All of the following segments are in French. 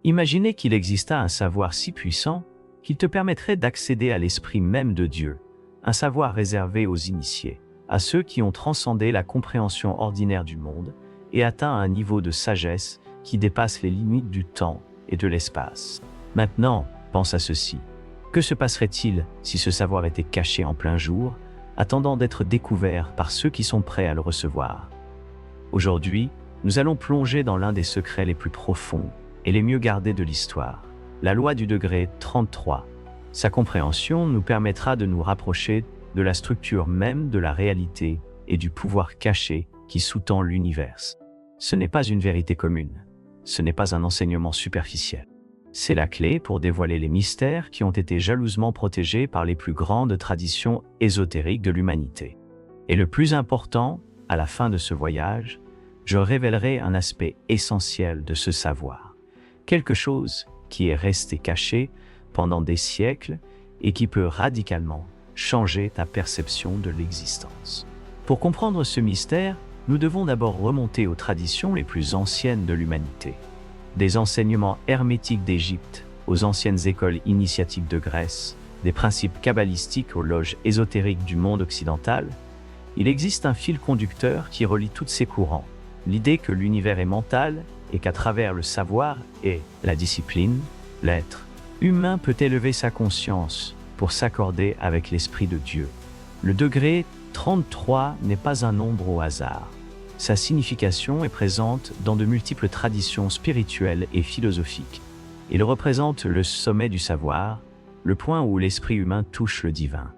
Imaginez qu'il exista un savoir si puissant qu'il te permettrait d'accéder à l'esprit même de Dieu, un savoir réservé aux initiés, à ceux qui ont transcendé la compréhension ordinaire du monde et atteint un niveau de sagesse qui dépasse les limites du temps et de l'espace. Maintenant, pense à ceci. Que se passerait-il si ce savoir était caché en plein jour, attendant d'être découvert par ceux qui sont prêts à le recevoir? Aujourd'hui, nous allons plonger dans l'un des secrets les plus profonds et les mieux gardés de l'histoire, la loi du degré 33. Sa compréhension nous permettra de nous rapprocher de la structure même de la réalité et du pouvoir caché qui sous-tend l'univers. Ce n'est pas une vérité commune, ce n'est pas un enseignement superficiel. C'est la clé pour dévoiler les mystères qui ont été jalousement protégés par les plus grandes traditions ésotériques de l'humanité. Et le plus important, à la fin de ce voyage, je révélerai un aspect essentiel de ce savoir, quelque chose qui est resté caché pendant des siècles et qui peut radicalement changer ta perception de l'existence. Pour comprendre ce mystère, nous devons d'abord remonter aux traditions les plus anciennes de l'humanité. Des enseignements hermétiques d'Égypte aux anciennes écoles initiatiques de Grèce, des principes kabbalistiques aux loges ésotériques du monde occidental, il existe un fil conducteur qui relie tous ces courants, l'idée que l'univers est mental et qu'à travers le savoir et la discipline, l'être humain peut élever sa conscience pour s'accorder avec l'Esprit de Dieu. Le degré 33 n'est pas un nombre au hasard. Sa signification est présente dans de multiples traditions spirituelles et philosophiques. Il représente le sommet du savoir, le point où l'esprit humain touche le divin.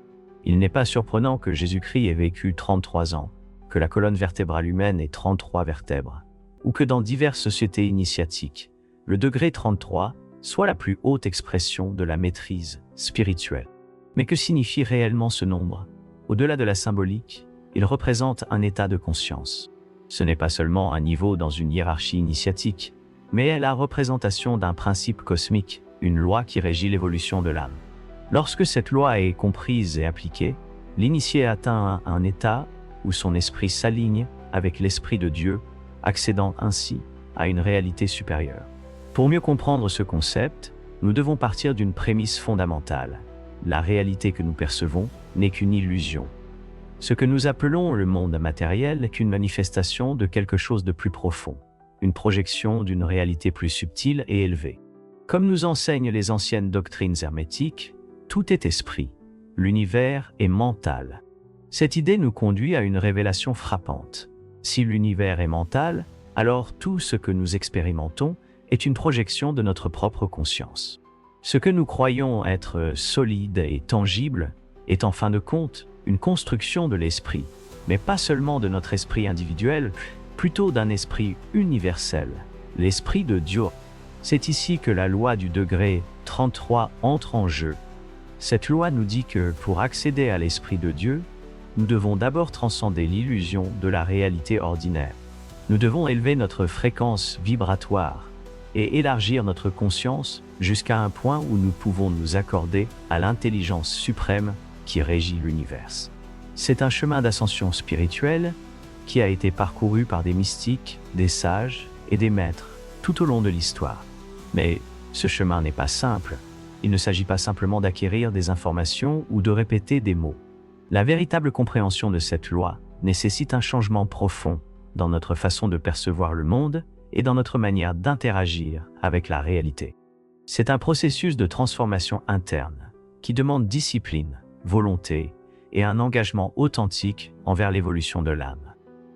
Il n'est pas surprenant que Jésus-Christ ait vécu 33 ans, que la colonne vertébrale humaine ait 33 vertèbres, ou que dans diverses sociétés initiatiques, le degré 33 soit la plus haute expression de la maîtrise spirituelle. Mais que signifie réellement ce nombre? Au-delà de la symbolique, il représente un état de conscience. Ce n'est pas seulement un niveau dans une hiérarchie initiatique, mais la représentation d'un principe cosmique, une loi qui régit l'évolution de l'âme. Lorsque cette loi est comprise et appliquée, l'initié atteint un état où son esprit s'aligne avec l'Esprit de Dieu, accédant ainsi à une réalité supérieure. Pour mieux comprendre ce concept, nous devons partir d'une prémisse fondamentale. La réalité que nous percevons n'est qu'une illusion. Ce que nous appelons le monde matériel n'est qu'une manifestation de quelque chose de plus profond, une projection d'une réalité plus subtile et élevée. Comme nous enseignent les anciennes doctrines hermétiques, tout est esprit, l'univers est mental. Cette idée nous conduit à une révélation frappante. Si l'univers est mental, alors tout ce que nous expérimentons est une projection de notre propre conscience. Ce que nous croyons être solide et tangible est en fin de compte une construction de l'esprit, mais pas seulement de notre esprit individuel, plutôt d'un esprit universel, l'esprit de Dieu. C'est ici que la loi du degré 33 entre en jeu. Cette loi nous dit que pour accéder à l'esprit de Dieu, nous devons d'abord transcender l'illusion de la réalité ordinaire. Nous devons élever notre fréquence vibratoire et élargir notre conscience jusqu'à un point où nous pouvons nous accorder à l'intelligence suprême qui régit l'univers. C'est un chemin d'ascension spirituelle qui a été parcouru par des mystiques, des sages et des maîtres tout au long de l'histoire. Mais ce chemin n'est pas simple. Il ne s'agit pas simplement d'acquérir des informations ou de répéter des mots. La véritable compréhension de cette loi nécessite un changement profond dans notre façon de percevoir le monde et dans notre manière d'interagir avec la réalité. C'est un processus de transformation interne qui demande discipline, volonté et un engagement authentique envers l'évolution de l'âme.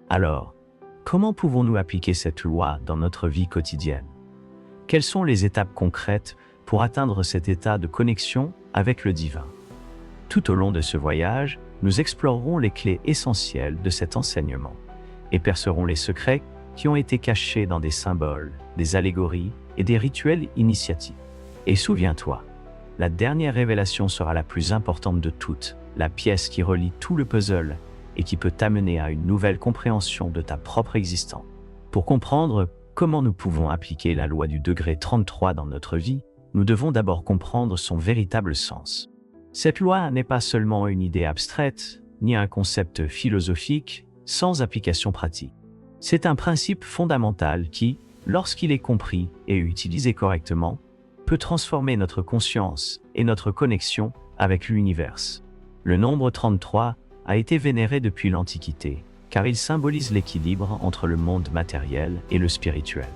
Alors, comment pouvons-nous appliquer cette loi dans notre vie quotidienne? Quelles sont les étapes concrètes pour atteindre cet état de connexion avec le divin? Tout au long de ce voyage, nous explorerons les clés essentielles de cet enseignement et percerons les secrets qui ont été cachés dans des symboles, des allégories et des rituels initiatiques. Et souviens-toi, la dernière révélation sera la plus importante de toutes, la pièce qui relie tout le puzzle et qui peut t'amener à une nouvelle compréhension de ta propre existence. Pour comprendre comment nous pouvons appliquer la loi du degré 33 dans notre vie, nous devons d'abord comprendre son véritable sens. Cette loi n'est pas seulement une idée abstraite, ni un concept philosophique sans application pratique. C'est un principe fondamental qui, lorsqu'il est compris et utilisé correctement, peut transformer notre conscience et notre connexion avec l'univers. Le nombre 33 a été vénéré depuis l'Antiquité, car il symbolise l'équilibre entre le monde matériel et le spirituel.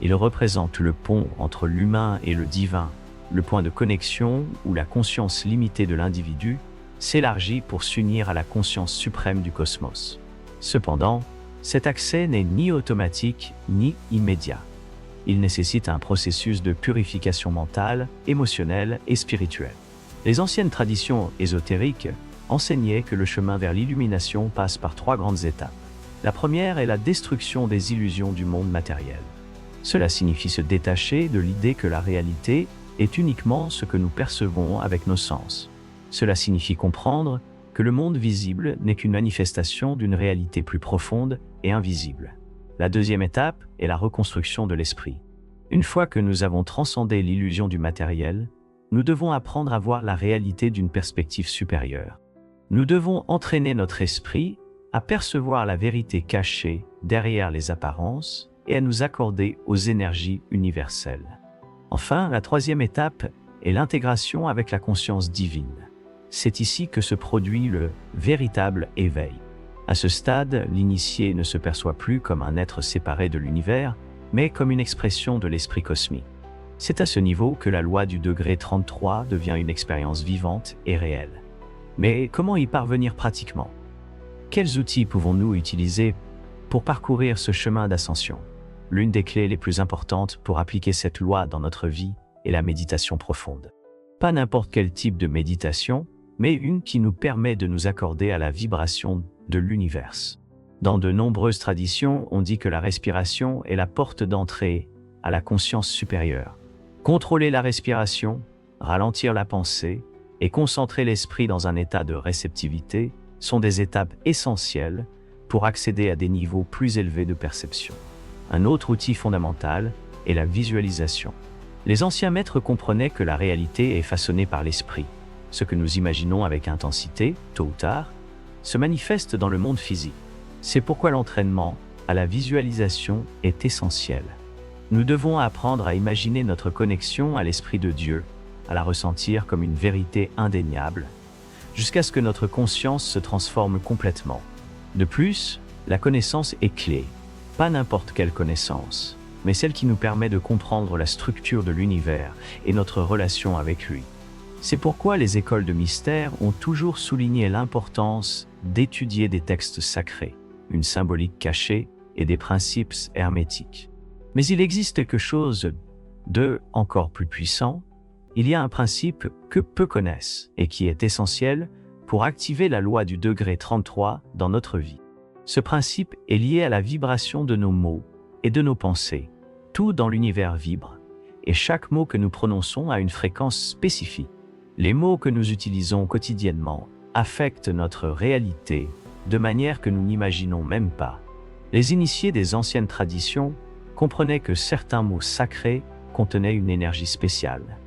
Il représente le pont entre l'humain et le divin, le point de connexion où la conscience limitée de l'individu s'élargit pour s'unir à la conscience suprême du cosmos. Cependant, cet accès n'est ni automatique ni immédiat. Il nécessite un processus de purification mentale, émotionnelle et spirituelle. Les anciennes traditions ésotériques enseignaient que le chemin vers l'illumination passe par 3 grandes étapes. La première est la destruction des illusions du monde matériel. Cela signifie se détacher de l'idée que la réalité est uniquement ce que nous percevons avec nos sens. Cela signifie comprendre que le monde visible n'est qu'une manifestation d'une réalité plus profonde et invisible. La deuxième étape est la reconstruction de l'esprit. Une fois que nous avons transcendé l'illusion du matériel, nous devons apprendre à voir la réalité d'une perspective supérieure. Nous devons entraîner notre esprit à percevoir la vérité cachée derrière les apparences et à nous accorder aux énergies universelles. Enfin, la troisième étape est l'intégration avec la conscience divine. C'est ici que se produit le véritable éveil. À ce stade, l'initié ne se perçoit plus comme un être séparé de l'univers, mais comme une expression de l'esprit cosmique. C'est à ce niveau que la loi du degré 33 devient une expérience vivante et réelle. Mais comment y parvenir pratiquement? Quels outils pouvons-nous utiliser pour parcourir ce chemin d'ascension? L'une des clés les plus importantes pour appliquer cette loi dans notre vie est la méditation profonde. Pas n'importe quel type de méditation, mais une qui nous permet de nous accorder à la vibration de l'univers. Dans de nombreuses traditions, on dit que la respiration est la porte d'entrée à la conscience supérieure. Contrôler la respiration, ralentir la pensée et concentrer l'esprit dans un état de réceptivité sont des étapes essentielles pour accéder à des niveaux plus élevés de perception. Un autre outil fondamental est la visualisation. Les anciens maîtres comprenaient que la réalité est façonnée par l'esprit. Ce que nous imaginons avec intensité, tôt ou tard, se manifeste dans le monde physique. C'est pourquoi l'entraînement à la visualisation est essentiel. Nous devons apprendre à imaginer notre connexion à l'Esprit de Dieu, à la ressentir comme une vérité indéniable, jusqu'à ce que notre conscience se transforme complètement. De plus, la connaissance est clé. Pas n'importe quelle connaissance, mais celle qui nous permet de comprendre la structure de l'univers et notre relation avec lui. C'est pourquoi les écoles de mystère ont toujours souligné l'importance d'étudier des textes sacrés, une symbolique cachée et des principes hermétiques. Mais il existe quelque chose de encore plus puissant. Il y a un principe que peu connaissent et qui est essentiel pour activer la loi du degré 33 dans notre vie. Ce principe est lié à la vibration de nos mots et de nos pensées. Tout dans l'univers vibre, et chaque mot que nous prononçons a une fréquence spécifique. Les mots que nous utilisons quotidiennement affectent notre réalité de manière que nous n'imaginons même pas. Les initiés des anciennes traditions comprenaient que certains mots sacrés contenaient une énergie spéciale,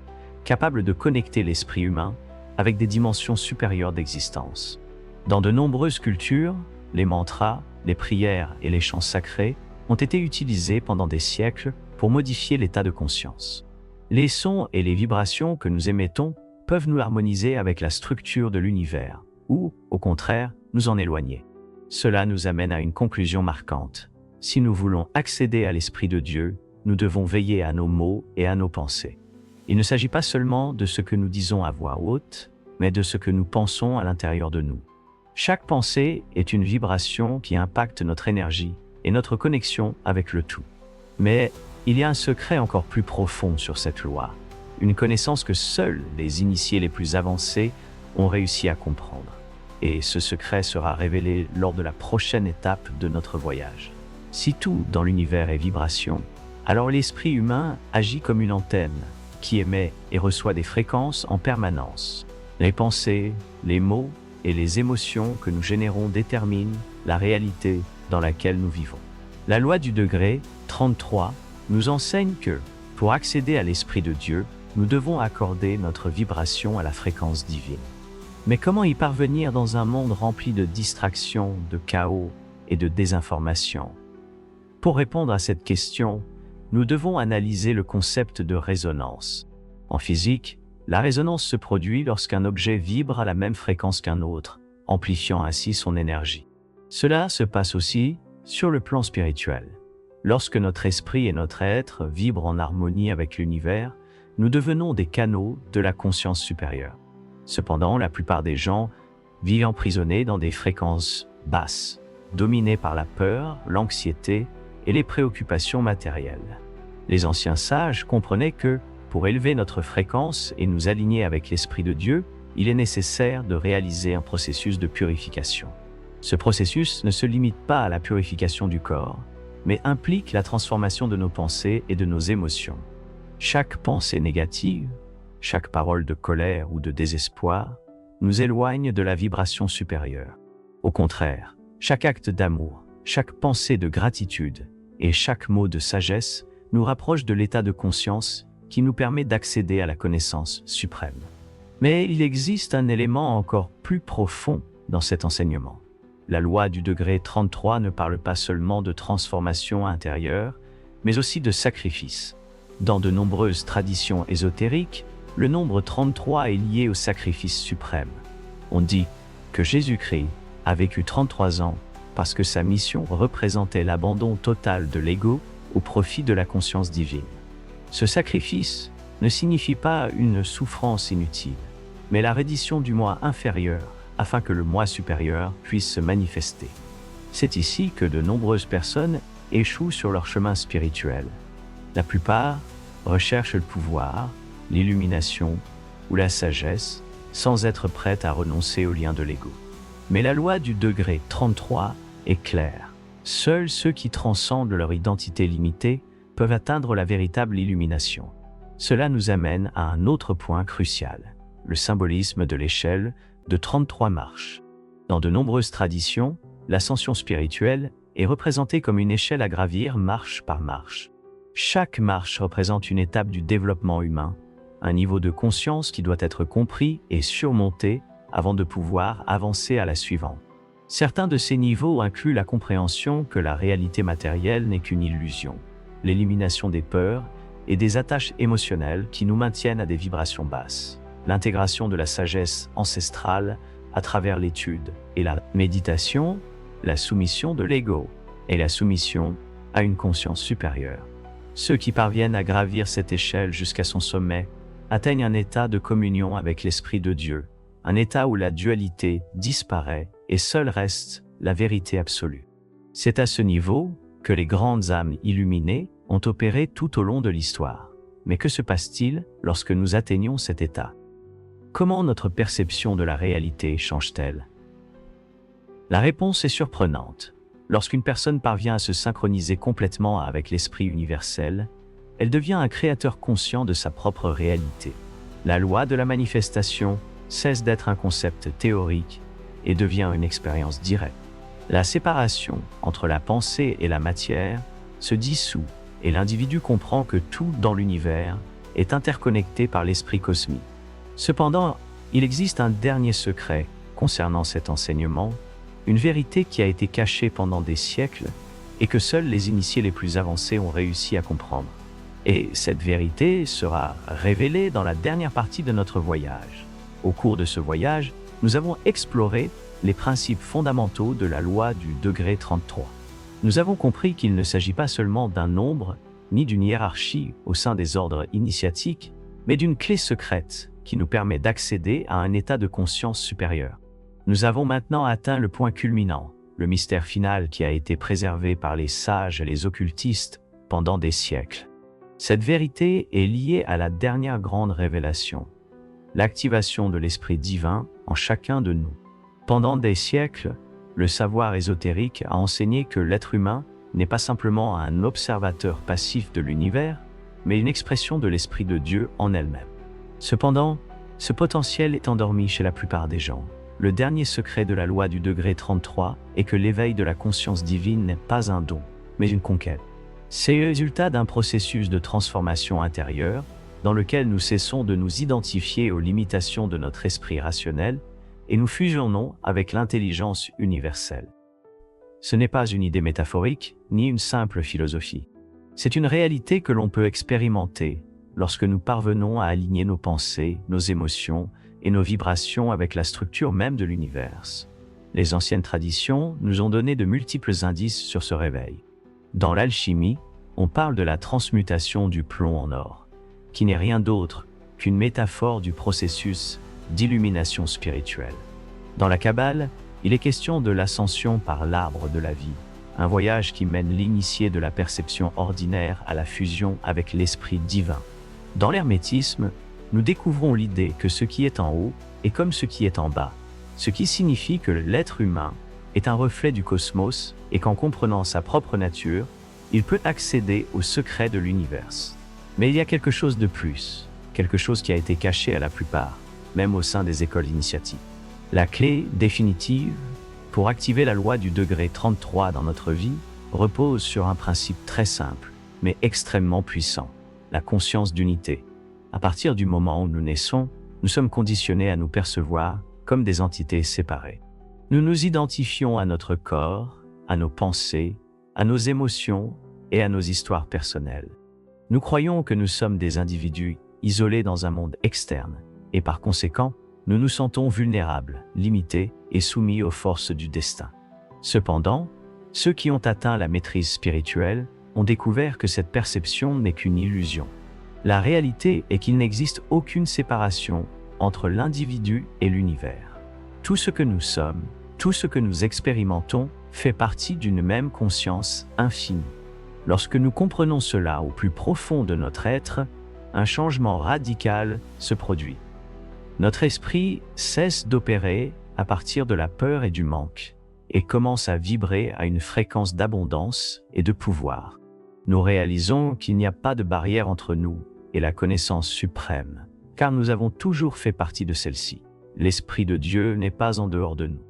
capable de connecter l'esprit humain avec des dimensions supérieures d'existence. Dans de nombreuses cultures, les mantras, les prières et les chants sacrés ont été utilisés pendant des siècles pour modifier l'état de conscience. Les sons et les vibrations que nous émettons peuvent nous harmoniser avec la structure de l'univers, ou, au contraire, nous en éloigner. Cela nous amène à une conclusion marquante. Si nous voulons accéder à l'Esprit de Dieu, nous devons veiller à nos mots et à nos pensées. Il ne s'agit pas seulement de ce que nous disons à voix haute, mais de ce que nous pensons à l'intérieur de nous. Chaque pensée est une vibration qui impacte notre énergie et notre connexion avec le tout. Mais il y a un secret encore plus profond sur cette loi, une connaissance que seuls les initiés les plus avancés ont réussi à comprendre. Et ce secret sera révélé lors de la prochaine étape de notre voyage. Si tout dans l'univers est vibration, alors l'esprit humain agit comme une antenne qui émet et reçoit des fréquences en permanence. Les pensées, les mots et les émotions que nous générons déterminent la réalité dans laquelle nous vivons. La loi du degré 33 nous enseigne que, pour accéder à l'Esprit de Dieu, nous devons accorder notre vibration à la fréquence divine. Mais comment y parvenir dans un monde rempli de distractions, de chaos et de désinformation? Pour répondre à cette question, nous devons analyser le concept de résonance. En physique, la résonance se produit lorsqu'un objet vibre à la même fréquence qu'un autre, amplifiant ainsi son énergie. Cela se passe aussi sur le plan spirituel. Lorsque notre esprit et notre être vibrent en harmonie avec l'univers, nous devenons des canaux de la conscience supérieure. Cependant, la plupart des gens vivent emprisonnés dans des fréquences basses, dominés par la peur, l'anxiété et les préoccupations matérielles. Les anciens sages comprenaient que, pour élever notre fréquence et nous aligner avec l'Esprit de Dieu, il est nécessaire de réaliser un processus de purification. Ce processus ne se limite pas à la purification du corps, mais implique la transformation de nos pensées et de nos émotions. Chaque pensée négative, chaque parole de colère ou de désespoir, nous éloigne de la vibration supérieure. Au contraire, chaque acte d'amour, chaque pensée de gratitude et chaque mot de sagesse nous rapproche de l'état de conscience qui nous permet d'accéder à la connaissance suprême. Mais il existe un élément encore plus profond dans cet enseignement. La loi du degré 33 ne parle pas seulement de transformation intérieure, mais aussi de sacrifice. Dans de nombreuses traditions ésotériques, le nombre 33 est lié au sacrifice suprême. On dit que Jésus-Christ a vécu 33 ans parce que sa mission représentait l'abandon total de l'ego au profit de la conscience divine. Ce sacrifice ne signifie pas une souffrance inutile, mais la reddition du moi inférieur afin que le moi supérieur puisse se manifester. C'est ici que de nombreuses personnes échouent sur leur chemin spirituel. La plupart recherchent le pouvoir, l'illumination ou la sagesse sans être prêtes à renoncer au lien de l'ego. Mais la loi du degré 33 est claire. Seuls ceux qui transcendent leur identité limitée peuvent atteindre la véritable illumination. Cela nous amène à un autre point crucial, le symbolisme de l'échelle de 33 marches. Dans de nombreuses traditions, l'ascension spirituelle est représentée comme une échelle à gravir marche par marche. Chaque marche représente une étape du développement humain, un niveau de conscience qui doit être compris et surmonté avant de pouvoir avancer à la suivante. Certains de ces niveaux incluent la compréhension que la réalité matérielle n'est qu'une illusion, l'élimination des peurs et des attaches émotionnelles qui nous maintiennent à des vibrations basses, l'intégration de la sagesse ancestrale à travers l'étude et la méditation, la soumission de l'ego et la soumission à une conscience supérieure. Ceux qui parviennent à gravir cette échelle jusqu'à son sommet atteignent un état de communion avec l'Esprit de Dieu, un état où la dualité disparaît et seule reste la vérité absolue. C'est à ce niveau que les grandes âmes illuminées ont opéré tout au long de l'histoire. Mais que se passe-t-il lorsque nous atteignons cet état? Comment notre perception de la réalité change-t-elle? La réponse est surprenante. Lorsqu'une personne parvient à se synchroniser complètement avec l'esprit universel, elle devient un créateur conscient de sa propre réalité. La loi de la manifestation cesse d'être un concept théorique et devient une expérience directe. La séparation entre la pensée et la matière se dissout et l'individu comprend que tout dans l'univers est interconnecté par l'esprit cosmique. Cependant, il existe un dernier secret concernant cet enseignement, une vérité qui a été cachée pendant des siècles et que seuls les initiés les plus avancés ont réussi à comprendre. Et cette vérité sera révélée dans la dernière partie de notre voyage. Au cours de ce voyage, nous avons exploré les principes fondamentaux de la loi du degré 33. Nous avons compris qu'il ne s'agit pas seulement d'un nombre, ni d'une hiérarchie au sein des ordres initiatiques, mais d'une clé secrète qui nous permet d'accéder à un état de conscience supérieur. Nous avons maintenant atteint le point culminant, le mystère final qui a été préservé par les sages et les occultistes pendant des siècles. Cette vérité est liée à la dernière grande révélation, l'activation de l'esprit divin en chacun de nous. Pendant des siècles, le savoir ésotérique a enseigné que l'être humain n'est pas simplement un observateur passif de l'univers, mais une expression de l'Esprit de Dieu en elle-même. Cependant, ce potentiel est endormi chez la plupart des gens. Le dernier secret de la loi du degré 33 est que l'éveil de la conscience divine n'est pas un don, mais une conquête. C'est le résultat d'un processus de transformation intérieure dans lequel nous cessons de nous identifier aux limitations de notre esprit rationnel et nous fusionnons avec l'intelligence universelle. Ce n'est pas une idée métaphorique, ni une simple philosophie. C'est une réalité que l'on peut expérimenter lorsque nous parvenons à aligner nos pensées, nos émotions et nos vibrations avec la structure même de l'univers. Les anciennes traditions nous ont donné de multiples indices sur ce réveil. Dans l'alchimie, on parle de la transmutation du plomb en or, qui n'est rien d'autre qu'une métaphore du processus d'illumination spirituelle. Dans la Kabbale, il est question de l'ascension par l'arbre de la vie, un voyage qui mène l'initié de la perception ordinaire à la fusion avec l'esprit divin. Dans l'hermétisme, nous découvrons l'idée que ce qui est en haut est comme ce qui est en bas, ce qui signifie que l'être humain est un reflet du cosmos et qu'en comprenant sa propre nature, il peut accéder aux secrets de l'univers. Mais il y a quelque chose de plus, quelque chose qui a été caché à la plupart, même au sein des écoles initiatiques. La clé définitive pour activer la loi du degré 33 dans notre vie repose sur un principe très simple, mais extrêmement puissant, la conscience d'unité. À partir du moment où nous naissons, nous sommes conditionnés à nous percevoir comme des entités séparées. Nous nous identifions à notre corps, à nos pensées, à nos émotions et à nos histoires personnelles. Nous croyons que nous sommes des individus isolés dans un monde externe, et par conséquent, nous nous sentons vulnérables, limités et soumis aux forces du destin. Cependant, ceux qui ont atteint la maîtrise spirituelle ont découvert que cette perception n'est qu'une illusion. La réalité est qu'il n'existe aucune séparation entre l'individu et l'univers. Tout ce que nous sommes, tout ce que nous expérimentons fait partie d'une même conscience infinie. Lorsque nous comprenons cela au plus profond de notre être, un changement radical se produit. Notre esprit cesse d'opérer à partir de la peur et du manque et commence à vibrer à une fréquence d'abondance et de pouvoir. Nous réalisons qu'il n'y a pas de barrière entre nous et la connaissance suprême, car nous avons toujours fait partie de celle-ci. L'Esprit de Dieu n'est pas en dehors de nous.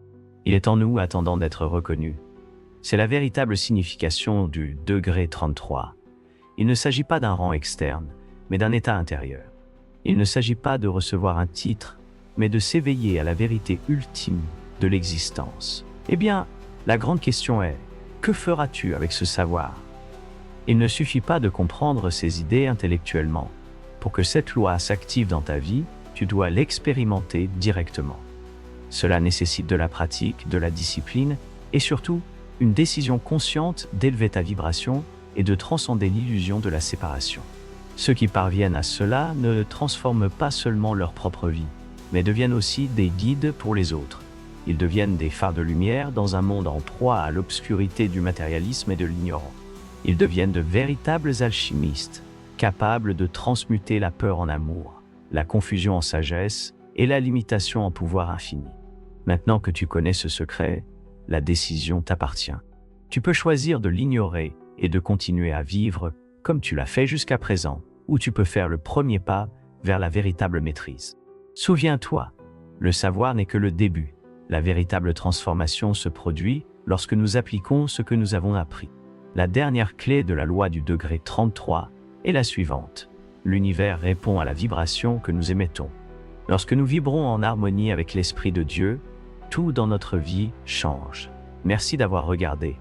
Il est en nous attendant d'être reconnu. C'est la véritable signification du degré 33. Il ne s'agit pas d'un rang externe, mais d'un état intérieur. Il ne s'agit pas de recevoir un titre, mais de s'éveiller à la vérité ultime de l'existence. Eh bien, la grande question est, que feras-tu avec ce savoir? Il ne suffit pas de comprendre ces idées intellectuellement. Pour que cette loi s'active dans ta vie, tu dois l'expérimenter directement. Cela nécessite de la pratique, de la discipline et surtout une décision consciente d'élever ta vibration et de transcender l'illusion de la séparation. Ceux qui parviennent à cela ne transforment pas seulement leur propre vie, mais deviennent aussi des guides pour les autres. Ils deviennent des phares de lumière dans un monde en proie à l'obscurité du matérialisme et de l'ignorance. Ils deviennent de véritables alchimistes, capables de transmuter la peur en amour, la confusion en sagesse et la limitation en pouvoir infini. Maintenant que tu connais ce secret, la décision t'appartient. Tu peux choisir de l'ignorer et de continuer à vivre comme tu l'as fait jusqu'à présent, ou tu peux faire le premier pas vers la véritable maîtrise. Souviens-toi, le savoir n'est que le début. La véritable transformation se produit lorsque nous appliquons ce que nous avons appris. La dernière clé de la loi du degré 33 est la suivante. L'univers répond à la vibration que nous émettons. Lorsque nous vibrons en harmonie avec l'Esprit de Dieu, tout dans notre vie change. Merci d'avoir regardé.